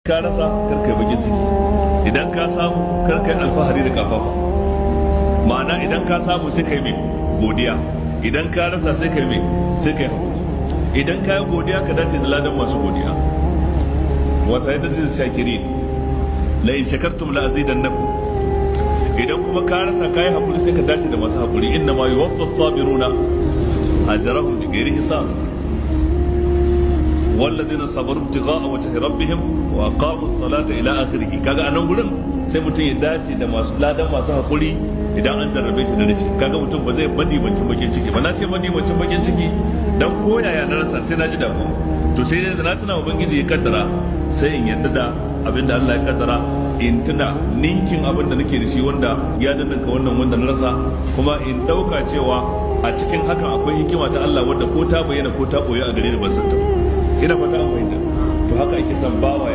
ka rasa karkai bakin ciki, idan ka samu karkai alfahari da kafafa. Ma'ana idan ka samu sai kai mai godiya, idan ka rasa sai kai mai sai kai hakuri. Idan ka yi godiya ka dace da ladan masu godiya. Wasa yadda zai shakiri la in shakartum la azidannakum. Idan kuma ka rasa ka yi hakuri sai ka dace da masu hakuri. Inna ma yuwaffas sabiruna ajrahum bighairi hisab. والذين صبروا ابتغاء وجه ربهم واقاموا الصلاه الى اخره. kaga anan gurin sai mutum ya dace da masu ladan masu hakuri idan an jarrabe shi da rashi. kaga mutum ba zai madibancin bakin ciki ba. Na ce madibancin bakin ciki dan koyaya na rasa sai na ji damu, to sai dai na tuna ubangiji ya kaddara sai in yadda da abinda Allah ya kaddara, in tuna ninkin abin da nake da shi wanda ya dandanka wannan wanda na rasa, kuma in dauka cewa a cikin hakan akwai hikima ta Allah wanda ko ta bayyana ko ta boye a gare ni ban san ta. Ina fata an fahimta. To haka ake son bawa